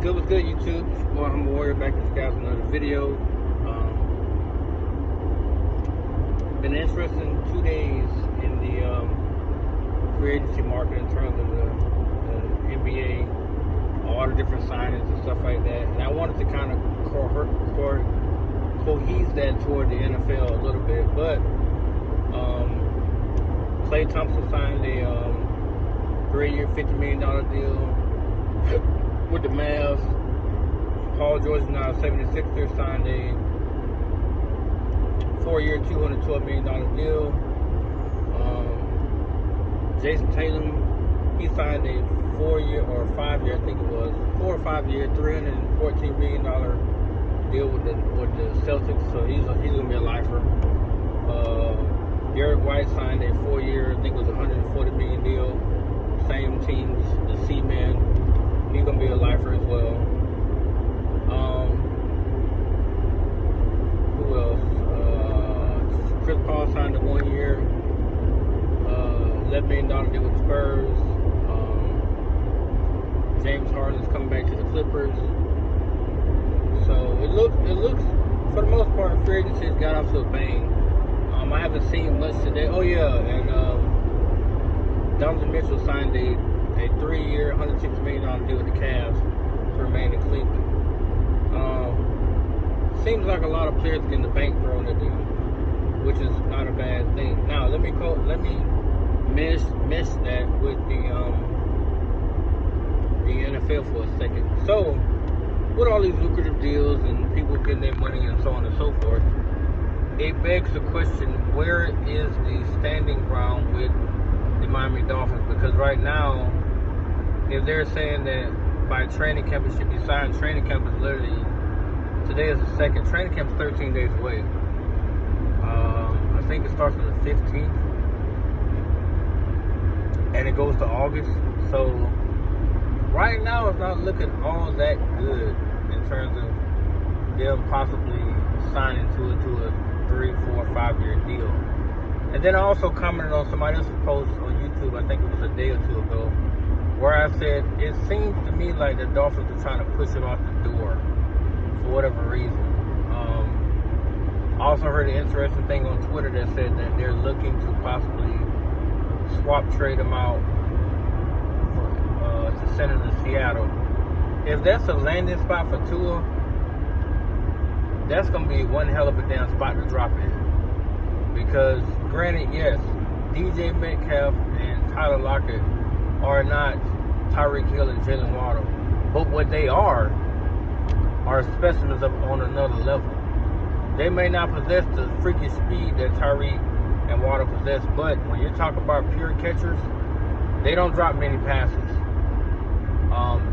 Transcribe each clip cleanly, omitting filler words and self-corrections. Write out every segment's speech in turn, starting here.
What's good, YouTube? It's your boy, I'm a Warrior, back with you guys with another video. Been an interesting 2 days in the free agency market in terms of the NBA, all the different signings and stuff like that. And I wanted to kind of cohese that toward the NFL a little bit. But Klay Thompson signed a 3-year, $50 million deal with the Mavs. Paul George, now 76ers, signed a 4-year, $212 million deal. Jason Tatum, he signed a 4-year or 5-year, I think it was 4 or 5-year, $314 million deal with the Celtics. So he's gonna be a lifer. Derek White signed a 4-year, I think it was $140 million deal. Same team, the C-Man. He's gonna be a lifer as well. Who else? Chris Paul signed a 1-year, $11 million deal with the Spurs. James Harden is coming back to the Clippers. So it looks for the most part, free agency got off to a bang. I haven't seen much today. Oh yeah, and Donovan Mitchell signed a 3-year, $160 million deal with the Cavs to remain in Cleveland. Seems like a lot of players getting the bank thrown at them, which is not a bad thing. Now let me mesh that with the NFL for a second. So with all these lucrative deals and people getting their money and so on and so forth, it begs the question, where is the standing ground with the Miami Dolphins? Because right now, if they're saying that by training camp it should be signed, training camp is literally, today is the second, training camp is 13 days away. I think it starts on the 15th and it goes to August. So right now it's not looking all that good in terms of them possibly signing to a 3, 4, 5-year deal. And then I also commented on somebody else's post on YouTube, I think it was a day or two ago, where I said, it seems to me like the Dolphins are trying to push him out the door for whatever reason. I also heard an interesting thing on Twitter that said that they're looking to possibly trade him out to send him to Seattle. If that's a landing spot for Tua, that's going to be one hell of a damn spot to drop in. Because, granted, yes, DJ Metcalf and Tyler Lockett are not Tyreek Hill and Jalen Waddle. But what they are specimens on another level. They may not possess the freakish speed that Tyreek and Waddle possess, but when you're talking about pure catchers, they don't drop many passes.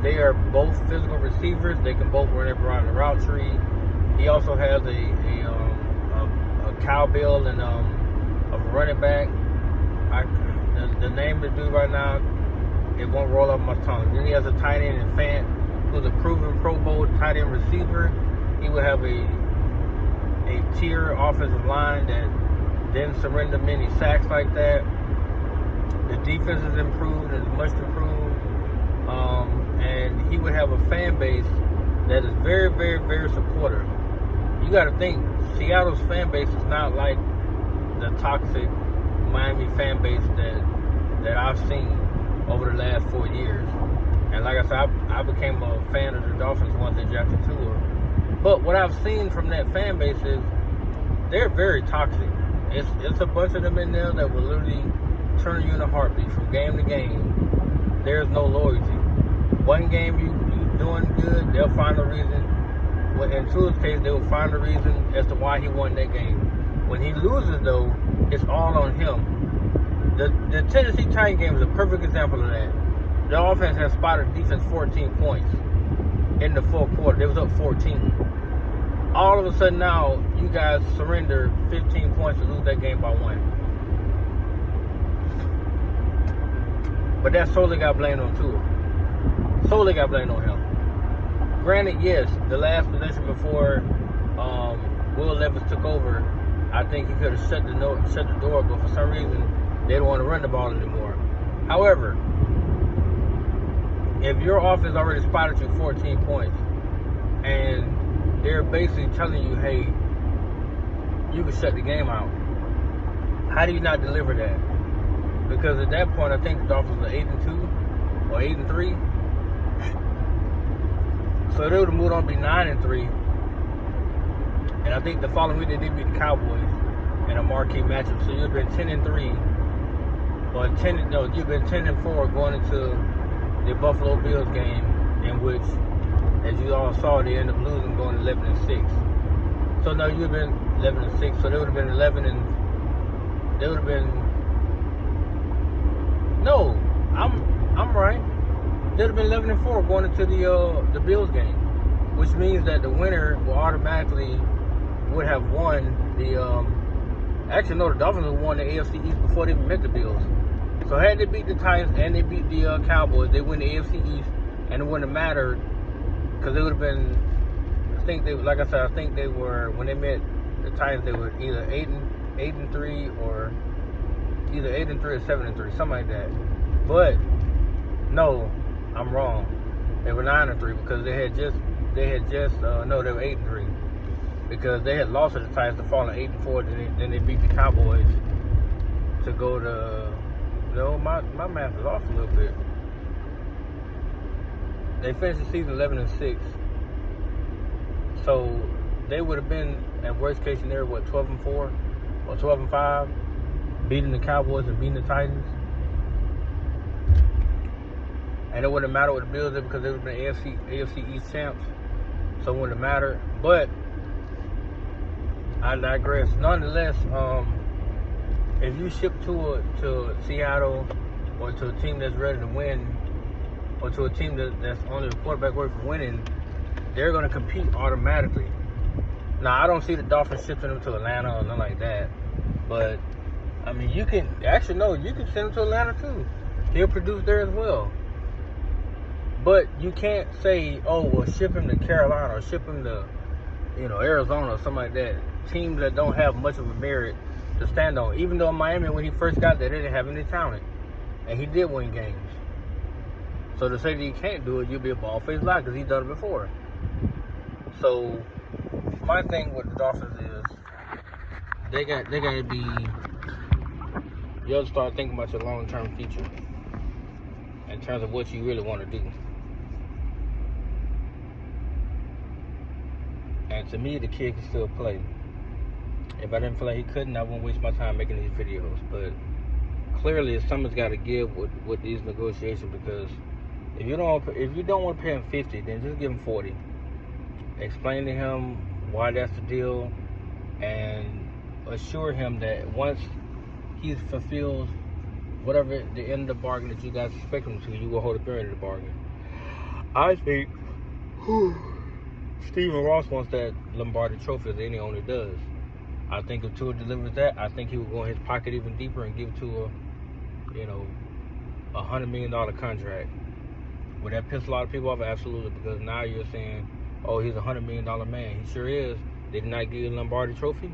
They are both physical receivers. They can both run around the route tree. He also has a cowbell and of a running back. The name of the dude right now, it won't roll off my tongue. Then he has a tight end in Fant, who's a proven Pro Bowl tight end receiver. He will have a tier offensive line that didn't surrender many sacks like that. The defense is improved, is much improved. And he would have a fan base that is very, very, very supportive. You got to think, Seattle's fan base is not like the toxic Miami fan base that I've seen over the last 4 years. And like I said, I became a fan of the Dolphins once they drafted Tua. But what I've seen from that fan base is they're very toxic. It's a bunch of them in there that will literally turn you in a heartbeat from game to game. There's no loyalty. One game you doing good, they'll find a reason. Well, in Tua's case, they will find a reason as to why he won that game. When he loses, though, it's all on him. The Tennessee Titans game is a perfect example of that. The offense has spotted defense 14 points in the fourth quarter. They was up 14. All of a sudden now, you guys surrender 15 points to lose that game by 1. But that solely got blamed on Tua. Solely got blamed on him. Granted, yes, the last possession before Will Levis took over, I think he could have shut the door, but for some reason, they don't want to run the ball anymore. However, if your offense already spotted you 14 points, and they're basically telling you, hey, you can shut the game out, how do you not deliver that? Because at that point, I think the Dolphins were 8-2 or 8-3. So they would have moved on to be 9-3. And I think the following week they did beat the Cowboys in a marquee matchup. So you'd have been 10-3, or you've been 10-4 going into the Buffalo Bills game, in which, as you all saw, they ended up losing, going 11-6. So no, you'd have been 11-6. So they would have been 11 and they would have been. No, I'm right. They'd have been 11-4 going into the Bills game, which means that the winner will automatically would have won the. Actually, no, the Dolphins would have won the AFC East before they even met the Bills. So had they beat the Titans and they beat the Cowboys, they win the AFC East, and it wouldn't have mattered because it would have been. I think they were when they met the Titans, they were either 8-3 or either 8-3 or 7-3, something like that. But no, I'm wrong. They were 9-3 because they were 8-3 because they had lost to the Titans to fall in 8-4. Then they beat the Cowboys to go to. No, my math is off a little bit. They finished the season 11-6, so they would have been, at worst case scenario, 12-4 or 12-5, beating the Cowboys and beating the Titans. And it wouldn't matter what the Bills did because they would have been AFC East champs. So it wouldn't matter. But I digress. Nonetheless, if you ship to Seattle or to a team that's ready to win, or to a team that's only the quarterback away from winning, they're going to compete automatically. Now, I don't see the Dolphins shipping them to Atlanta or nothing like that. But, I mean, you can send him to Atlanta too. He'll produce there as well. But you can't say, oh, well, ship him to Carolina or ship him to, Arizona or something like that. Teams that don't have much of a merit to stand on. Even though Miami, when he first got there, they didn't have any talent. And he did win games. So to say that he can't do it, you'll be a bald-faced lie because he's done it before. So my thing with the Dolphins is they got to be. You have to start thinking about your long-term future in terms of what you really want to do. And to me, the kid can still play. If I didn't feel like he couldn't, I wouldn't waste my time making these videos. But clearly, something's got to give with these negotiations because if you don't want to pay him $50, then just give him $40. Explain to him why that's the deal, and assure him that once he fulfills whatever the end of the bargain that you guys expect him to, you will hold up your end of the bargain. I think Stephen Ross wants that Lombardi Trophy as any owner does. I think if Tua delivers that, I think he will go in his pocket even deeper and give Tua, $100 million contract. Would that piss a lot of people off? Absolutely, because now you're saying, oh, he's a $100 million man. He sure is. Did he not give you a Lombardi Trophy?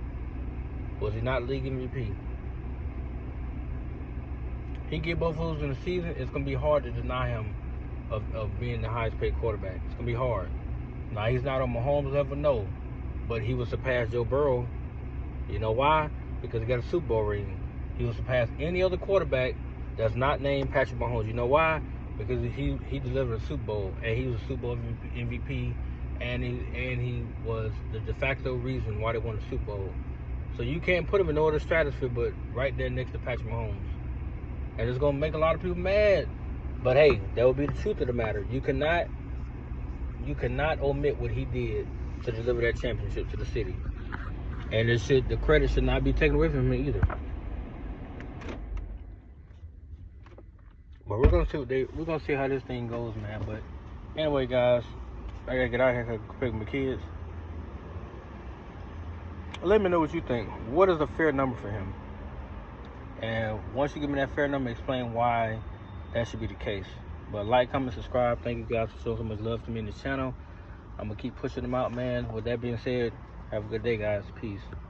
Was he not league MVP? He get both of those in the season, it's going to be hard to deny him of being the highest paid quarterback. It's going to be hard. Now, he's not on Mahomes level, no. But he will surpass Joe Burrow. You know why? Because he got a Super Bowl ring. He will surpass any other quarterback that's not named Patrick Mahomes. You know why? Because he delivered a Super Bowl, and he was a Super Bowl MVP, and he was the de facto reason why they won the Super Bowl. So you can't put him in no other stratosphere but right there next to Patrick Mahomes. And it's going to make a lot of people mad. But hey, that will be the truth of the matter. You cannot omit what he did to deliver that championship to the city. And the credit should not be taken away from him either. But we're gonna see how this thing goes, man. But anyway, guys, I gotta get out here and pick my kids. Let me know what you think. What is a fair number for him? And once you give me that fair number, explain why that should be the case. But like, comment, subscribe. Thank you guys for showing so much love to me in this channel. I'm gonna keep pushing them out, man. With that being said, have a good day, guys. Peace.